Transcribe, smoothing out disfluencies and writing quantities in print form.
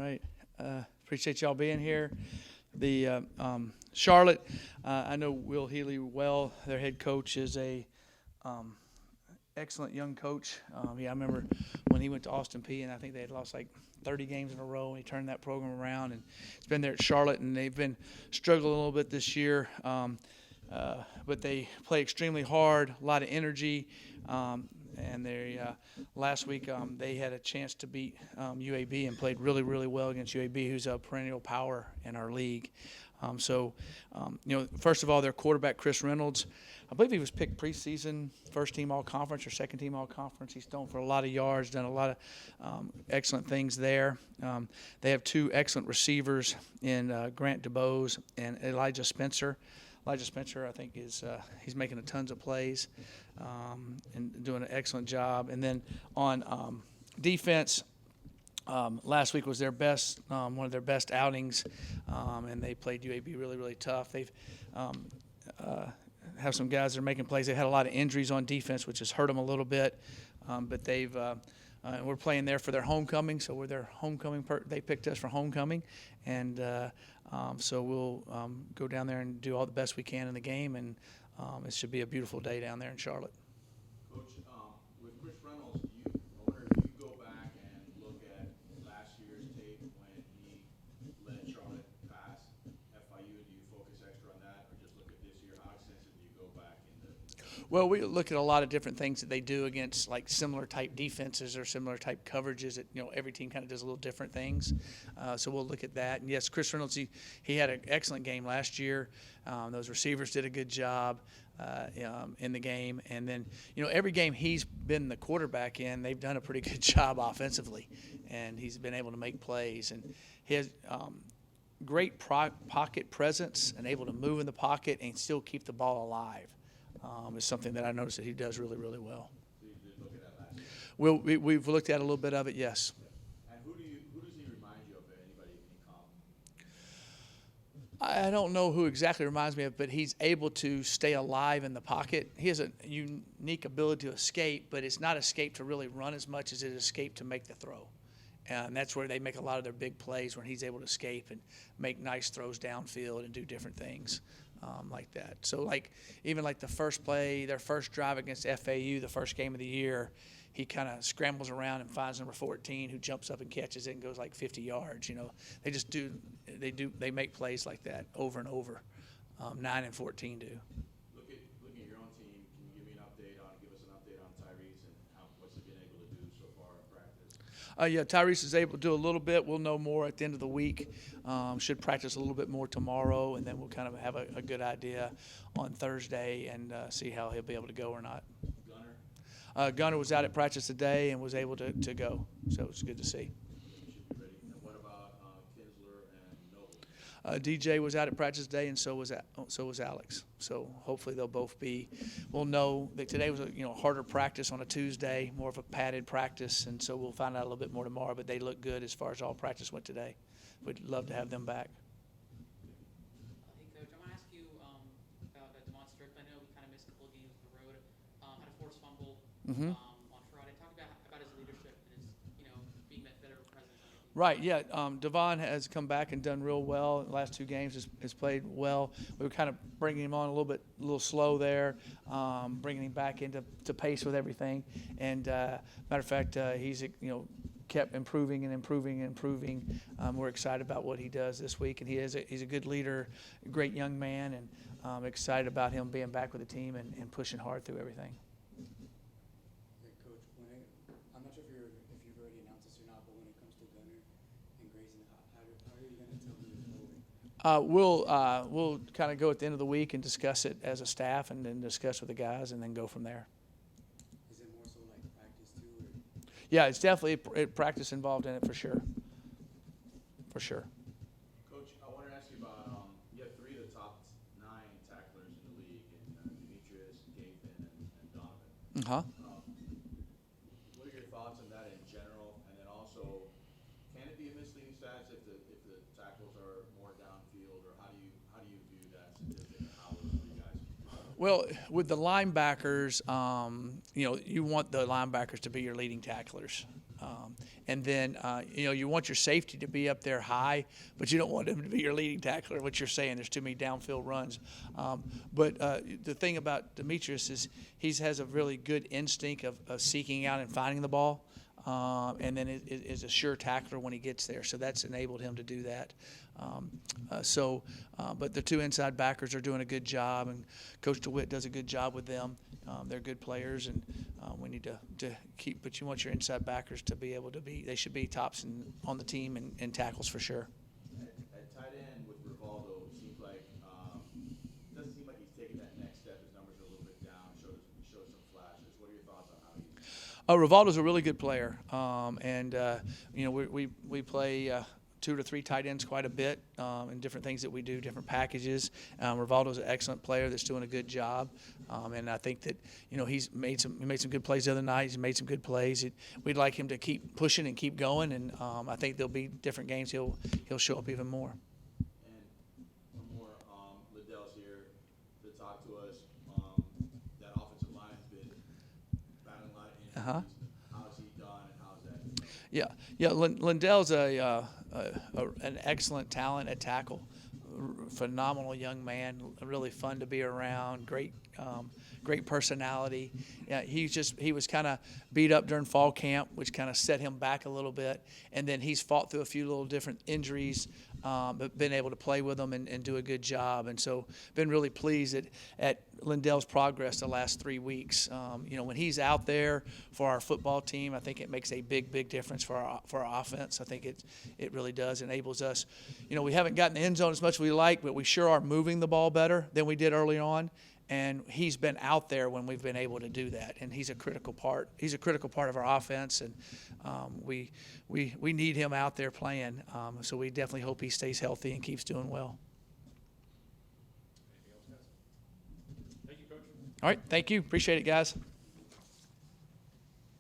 right. Appreciate y'all being here. The Charlotte, I know Will Healy well. Their head coach is a excellent young coach. I remember when he went to Austin Peay, and I think they had lost like 30 games in a row, and he turned that program around. And it's been there at Charlotte, and they've been struggling a little bit this year. But they play extremely hard, a lot of energy. And they last week they had a chance to beat UAB and played really, really well against UAB, who's a perennial power in our league. First of all, their quarterback, Chris Reynolds, I believe he was picked preseason first team all-conference or second team all-conference. He's thrown for a lot of yards, done a lot of excellent things there. They have two excellent receivers in Grant DeBose and Elijah Spencer. Elijah Spencer, I think, he's making a tons of plays and doing an excellent job. And then on defense, last week was their best, one of their best outings, and they played UAB really, really tough. They've have some guys that are making plays. They had a lot of injuries on defense, which has hurt them a little bit, but they've we're playing there for their homecoming, so we're their homecoming. They picked us for homecoming, and so we'll go down there and do all the best we can in the game, and it should be a beautiful day down there in Charlotte. Coach, with Chris Reynolds, I wonder if you go back and look at last year's tape when he led Charlotte past FIU. Do you focus extra on that, or just look at this year? How extensive do you go back into? Well, we look at a lot of different things that they do against like similar type defenses or similar type coverages. That every team kind of does a little different things. So we'll look at that. And yes, Chris Reynolds, he had an excellent game last year. Those receivers did a good job in the game. And then every game he's been the quarterback in, they've done a pretty good job offensively, and he's been able to make plays. And he has great pocket presence and able to move in the pocket and still keep the ball alive. Is something that I noticed that he does really, really well. So you did look at that last year? We've looked at a little bit of it, yes. And who does he remind you of? Anybody in common? I don't know who exactly reminds me of, but he's able to stay alive in the pocket. He has a unique ability to escape, but it's not escape to really run as much as it is escape to make the throw. And that's where they make a lot of their big plays, when he's able to escape and make nice throws downfield and do different things. Like that. So even the first play, their first drive against FAU, the first game of the year, he kind of scrambles around and finds number 14, who jumps up and catches it and goes like 50 yards. They just they make plays like that over and over. 9 and 14 do. Look at your own team. Can you give us an update on Tyrese and what's he been able to do so far in practice? Yeah, Tyrese is able to do a little bit. We'll know more at the end of the week. Should practice a little bit more tomorrow, and then we'll kind of have a good idea on Thursday and see how he'll be able to go or not. Gunner was out at practice today and was able to go, so it's good to see. He should be ready. And what about Kinsler and Noble? DJ was out at practice today, and so was Alex. So hopefully they'll both be. We'll know that today was a harder practice on a Tuesday, more of a padded practice, and so we'll find out a little bit more tomorrow. But they look good as far as all practice went today. We'd love to have them back. Hey, Coach, I want to ask you about Devon Strickland. I know we kind of missed a couple of games on the road. Had a forced fumble on Friday. Talk about his leadership and his, being that better presence. Right, yeah. Devon has come back and done real well. The last two games has played well. We were kind of bringing him on a little slow there, bringing him back into pace with everything. And matter of fact, he's kept improving and improving and improving. We're excited about what he does this week, and he's a good leader, a great young man, and I'm excited about him being back with the team and pushing hard through everything. Hey, Coach, I'm not sure if you've already announced this or not, but when it comes to Gunner and Grayson, how are you going to tell me forward? We'll kind of go at the end of the week and discuss it as a staff, and then discuss with the guys, and then go from there. Is it more so like practice too? Or? Yeah, it's definitely practice involved in it for sure. For sure. Coach, I want to ask you about you have 3 of the top 9 tacklers in the league, in Demetrius, Gathan, and Donovan. What are your thoughts on that in general? And then also, can it be a misleading stats if the tackles are more downfield, or how do you view that statistic, and how those 3 guys? Well, with the linebackers, you want the linebackers to be your leading tacklers. And then, you want your safety to be up there high, but you don't want him to be your leading tackler, what you're saying. There's too many downfield runs. But the thing about Demetrius is he has a really good instinct of seeking out and finding the ball. And then is a sure tackler when he gets there. So that's enabled him to do that. But the two inside backers are doing a good job, and Coach DeWitt does a good job with them. They're good players, and we need to keep. But you want your inside backers to be able to be. They should be tops on the team in tackles for sure. At tight end with Rivaldo, it seems like doesn't seem like he's taking that next step. His numbers are a little bit down. Showed some flashes. What are your thoughts on how he's? Rivaldo's a really good player, we play 2 to 3 tight ends quite a bit in different things that we do, different packages. Rivaldo's an excellent player that's doing a good job, and I think that he made some good plays the other night. He's made some good plays. We'd like him to keep pushing and keep going, and I think there'll be different games he'll show up even more. And one more, Liddell's here to talk to us. That offensive line has been battling a lot of injuries. Uh-huh. How's he done, and how's that? Yeah. Lindell's an excellent talent at tackle. Phenomenal young man, really fun to be around. Great personality. Yeah, he was kind of beat up during fall camp, which kind of set him back a little bit. And then he's fought through a few little different injuries, but been able to play with them and do a good job. And so been really pleased at Lindell's progress the last 3 weeks. When he's out there for our football team, I think it makes a big difference for our offense. I think it really does. Enables us. We haven't gotten the end zone as much as we like, but we sure are moving the ball better than we did early on. And he's been out there when we've been able to do that, and he's a critical part. He's a critical part of our offense, and we need him out there playing. So we definitely hope he stays healthy and keeps doing well. Anything else, guys? Thank you, Coach. All right, thank you. Appreciate it, guys.